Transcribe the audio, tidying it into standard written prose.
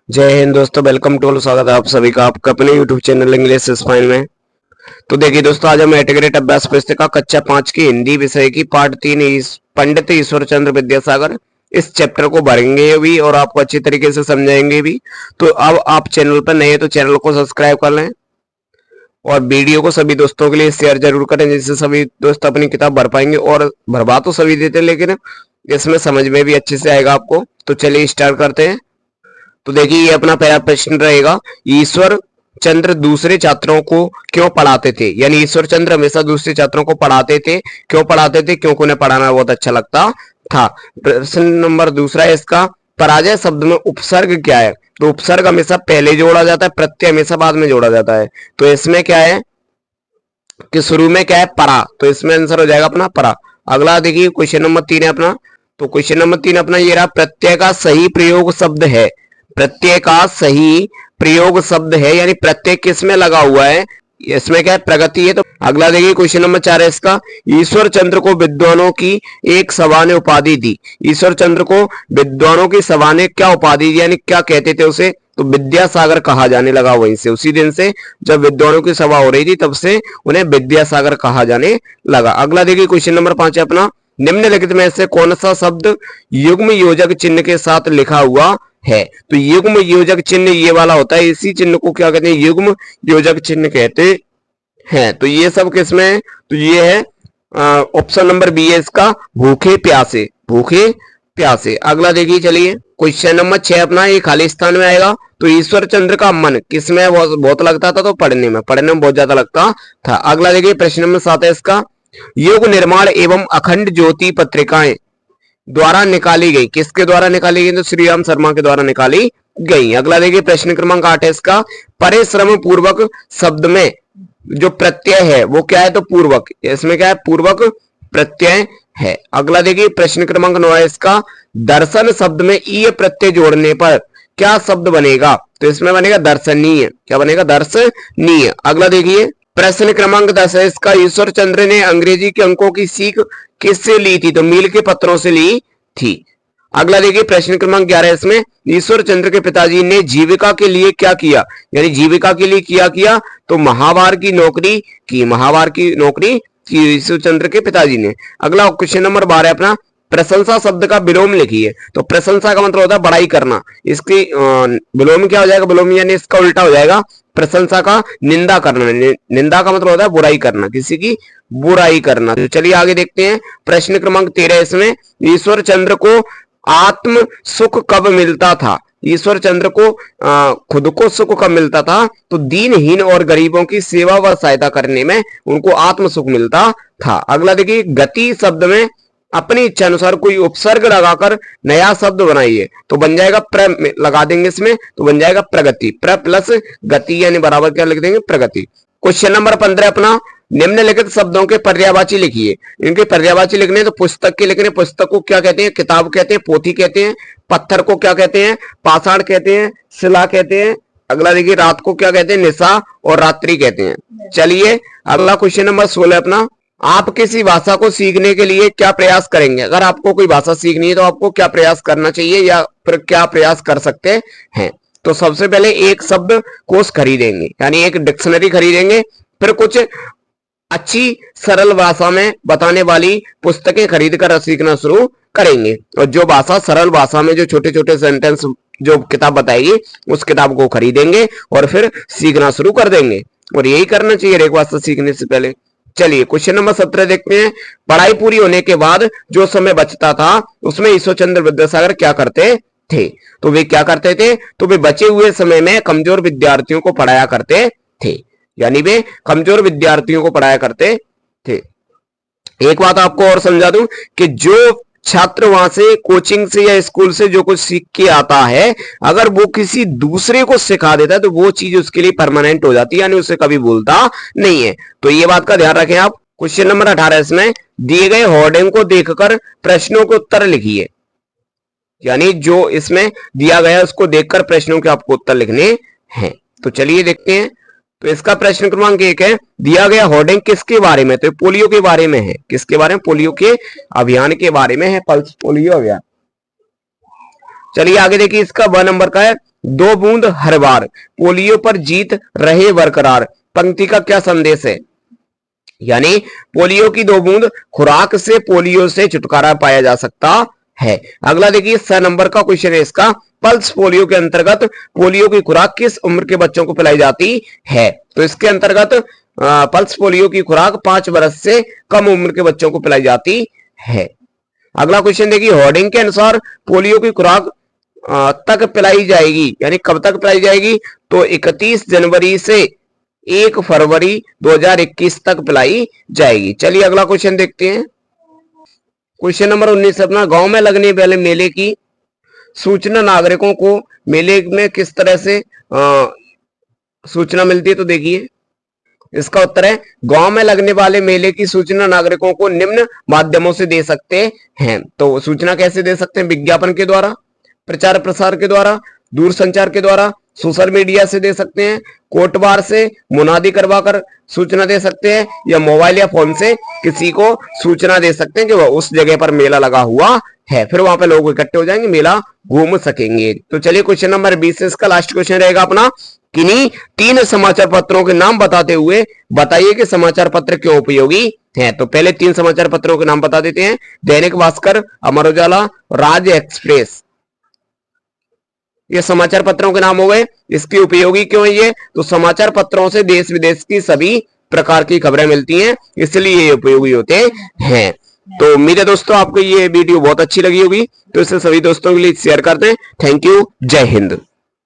जय हिंद दोस्तों, welcome to all. स्वागत है आप सभी का आपका अपने यूट्यूब चैनल इंग्लिश स्पाइन में। तो देखिए दोस्तों, आज हम एटीग्रेड अभ्यास पुस्तिका कक्षा 5 की हिंदी विषय की पार्ट 3 पंडित ईश्वर चंद्र विद्यासागर इस चैप्टर को भरेंगे भी और आपको अच्छी तरीके से समझाएंगे भी। तो अब आप चैनल पर नए तो चैनल को सब्सक्राइब कर लें और वीडियो को सभी दोस्तों के लिए शेयर जरूर करें, जिससे सभी दोस्त अपनी किताब भर पाएंगे। और भरवा तो सभी देते हैं, लेकिन इसमें समझ में भी अच्छे से आएगा आपको। तो चलिए स्टार्ट करते हैं। तो देखिए, ये अपना पहला प्रश्न रहेगा, ईश्वर चंद्र दूसरे छात्रों को क्यों पढ़ाते थे। यानी ईश्वर चंद्र हमेशा दूसरे छात्रों को पढ़ाते थे। क्यों पढ़ाते थे? क्योंकि उन्हें पढ़ाना बहुत अच्छा लगता था। प्रश्न नंबर दूसरा है इसका, पराजय शब्द में उपसर्ग क्या है। तो उपसर्ग हमेशा पहले जोड़ा जाता है, प्रत्यय हमेशा बाद में जोड़ा जाता है। तो इसमें क्या है कि शुरू में क्या है, परा। तो इसमें आंसर हो जाएगा अपना परा। अगला देखिए, क्वेश्चन नंबर 3 है अपना। तो क्वेश्चन नंबर 3 अपना ये रहा, प्रत्यय का सही प्रयोग शब्द है। प्रत्यय का सही प्रयोग शब्द है, यानी प्रत्यय किस में लगा हुआ है। इसमें क्या है, प्रगति है। तो अगला देखिए, क्वेश्चन नंबर 4 है इसका, ईश्वर चंद्र को विद्वानों की एक सभा ने उपाधि दी। ईश्वर चंद्र को विद्वानों की सभा ने क्या उपाधि दी, यानी क्या कहते थे उसे। तो विद्यासागर कहा जाने लगा वहीं से, उसी दिन से जब विद्वानों की सभा हो रही थी तब से उन्हें विद्यासागर कहा जाने लगा। अगला देखिए, क्वेश्चन नंबर 5 है अपना, निम्नलिखित में से कौन सा शब्द युग्म योजक चिन्ह के साथ लिखा हुआ है। तो युग्म योजक चिन्ह ये वाला होता है, इसी चिन्ह को क्या कहते हैं, युग्म योजक चिन्ह कहते हैं। तो ये सब किसमें है, तो ये है ऑप्शन नंबर बी है इसका, भूखे प्यासे। भूखे प्यासे। अगला देखिए, चलिए क्वेश्चन नंबर 6 अपना, ये खाली स्थान में आएगा। तो ईश्वर चंद्र का मन किसमें बहुत लगता था। तो पढ़ने में बहुत ज्यादा लगता था। अगला देखिए, प्रश्न नंबर 7 है इसका, युग निर्माण एवं अखंड ज्योति पत्रिकाएं द्वारा निकाली गई। किसके द्वारा निकाली गई। तो श्री राम शर्मा के द्वारा निकाली गई। अगला देखिए, प्रश्न क्रमांक 8 है इसका, परिश्रम पूर्वक शब्द में जो प्रत्यय है वो क्या है। तो पूर्वक। इसमें क्या है, पूर्वक प्रत्यय है। अगला देखिए, प्रश्न क्रमांक 9 है इसका, दर्शन शब्द में ईय प्रत्यय जोड़ने पर क्या शब्द बनेगा। तो इसमें बनेगा दर्शनीय। क्या बनेगा, दर्शनीय। अगला देखिए, प्रश्न क्रमांक 10 है इसका, ईश्वर चंद्र ने अंग्रेजी के अंकों की सीख किससे ली थी। तो मील के पत्रों से ली थी। अगला देखिए, प्रश्न क्रमांक 11 इसमें, ईश्वर चंद्र के पिताजी ने जीविका के लिए क्या किया। यानी जीविका के लिए किया तो महावार की नौकरी की। महावार की नौकरी की ईश्वर चंद्र के पिताजी ने। अगला क्वेश्चन नंबर 12 अपना, प्रशंसा शब्द का विलोम लिखिए। तो प्रशंसा का मतलब होता है बड़ाई करना। इसकी विलोम क्या हो जाएगा, विलोम यानी इसका उल्टा हो जाएगा प्रशंसा का निंदा करना। निंदा का मतलब होता है बुराई करना, किसी की बुराई करना। तो चलिए आगे देखते हैं, प्रश्न क्रमांक 13 इसमें, ईश्वर चंद्र को आत्म सुख कब मिलता था। ईश्वर चंद्र को खुद को सुख कब मिलता था। तो दीनहीन और गरीबों की सेवा व सहायता करने में उनको आत्म सुख मिलता था। अगला देखिए, गति शब्द में अपनी इच्छा अनुसार कोई उपसर्ग लगाकर नया शब्द बनाइए। तो बन जाएगा प्र लगा देंगे इसमें, तो बन जाएगा प्रगति। प्र प्लस गति यानी बराबर क्या लिख देंगे, प्रगति। क्वेश्चन नंबर 15 अपना, निम्नलिखित शब्दों के पर्यायवाची लिखिए। इनके पर्यायवाची लिखने तो पुस्तक के लिखने। पुस्तक को क्या कहते हैं, किताब कहते हैं, पोथी कहते हैं। पत्थर को क्या कहते हैं, पाषाण कहते हैं, शिला कहते हैं। अगला देखिए, रात को क्या कहते हैं, निशा और रात्रि कहते हैं। चलिए अगला क्वेश्चन नंबर 16 अपना, आप किसी भाषा को सीखने के लिए क्या प्रयास करेंगे। अगर आपको कोई भाषा सीखनी है तो आपको क्या प्रयास करना चाहिए या फिर क्या प्रयास कर सकते हैं। तो सबसे पहले एक शब्द कोश खरीदेंगे, यानी एक डिक्शनरी खरीदेंगे। फिर कुछ अच्छी सरल भाषा में बताने वाली पुस्तकें खरीद कर सीखना शुरू करेंगे। और जो भाषा सरल भाषा में जो छोटे छोटे सेंटेंस जो किताब बताएगी उस किताब को खरीदेंगे और फिर सीखना शुरू कर देंगे। और यही करना चाहिए एक भाषा सीखने से पहले। चलिए क्वेश्चन नंबर 17 देखते हैं, पढ़ाई पूरी होने के बाद जो समय बचता था उसमें ईश्वर चंद्र विद्यासागर क्या करते थे। तो वे क्या करते थे, तो वे बचे हुए समय में कमजोर विद्यार्थियों को पढ़ाया करते थे। यानी वे कमजोर विद्यार्थियों को पढ़ाया करते थे। एक बात आपको और समझा दूं कि जो छात्र वहां से कोचिंग से या स्कूल से जो कुछ सीख के आता है, अगर वो किसी दूसरे को सिखा देता है तो वो चीज उसके लिए परमानेंट हो जाती है, यानी उसे कभी भूलता नहीं है। तो ये बात का ध्यान रखें आप। क्वेश्चन नंबर 18 इसमें, दिए गए होर्डिंग को देखकर प्रश्नों के उत्तर लिखिए। यानी जो इसमें दिया गया उसको देखकर प्रश्नों के आपको उत्तर लिखने हैं। तो चलिए देखते हैं। तो इसका प्रश्न क्रमांक 1 है, दिया गया होर्डिंग किसके बारे में। तो पोलियो के बारे में है। किसके बारे में, पोलियो के अभियान के बारे में है, पल्स पोलियो अभियान। चलिए आगे देखिए, इसका 1 नंबर का है, दो बूंद हर बार, पोलियो पर जीत रहे बरकरार, पंक्ति का क्या संदेश है? यानी पोलियो की दो बूंद खुराक से पोलियो से छुटकारा पाया जा सकता है। अगला देखिए 6 नंबर का क्वेश्चन है इसका, पल्स पोलियो के अंतर्गत पोलियो की खुराक किस उम्र के बच्चों को पिलाई जाती है? तो इसके अंतर्गत पल्स पोलियो की खुराक 5 वर्ष से कम उम्र के बच्चों को पिलाई जाती है। अगला क्वेश्चन देखिए, होर्डिंग के अनुसार पोलियो की खुराक तक पिलाई जाएगी, यानी कब तक पिलाई जाएगी? तो 31 जनवरी से 1 फरवरी 2021 तक पिलाई जाएगी। चलिए अगला क्वेश्चन देखते हैं। क्वेश्चन नंबर 19 अपना, गांव में लगने वाले मेले की सूचना नागरिकों को मेले में किस तरह से सूचना मिलती है? तो देखिए इसका उत्तर है, गांव में लगने वाले मेले की सूचना नागरिकों को निम्न माध्यमों से दे सकते हैं। तो सूचना कैसे दे सकते हैं? विज्ञापन के द्वारा, प्रचार प्रसार के द्वारा, दूरसंचार के द्वारा, सोशल मीडिया से दे सकते हैं, कोटबार से मुनादी करवाकर सूचना दे सकते हैं, या मोबाइल या फोन से किसी को सूचना दे सकते हैं कि वह उस जगह पर मेला लगा हुआ है, फिर वहां पे लोग इकट्ठे हो जाएंगे, मेला घूम सकेंगे। तो चलिए क्वेश्चन नंबर 20 इसका लास्ट क्वेश्चन रहेगा अपना, किन्हीं 3 समाचार पत्रों के नाम बताते हुए बताइए कि समाचार पत्र क्यों उपयोगी हैं। तो पहले 3 समाचार पत्रों के नाम बता देते हैं, दैनिक भास्कर, अमर उजाला, राज एक्सप्रेस। ये समाचार पत्रों के नाम हो गए। इसकी उपयोगी क्यों है ये? तो समाचार पत्रों से देश विदेश की सभी प्रकार की खबरें मिलती हैं, इसलिए ये उपयोगी होते हैं। तो उम्मीद है दोस्तों आपको ये वीडियो बहुत अच्छी लगी होगी, तो इसे सभी दोस्तों के लिए शेयर कर दें। थैंक यू, जय हिंद।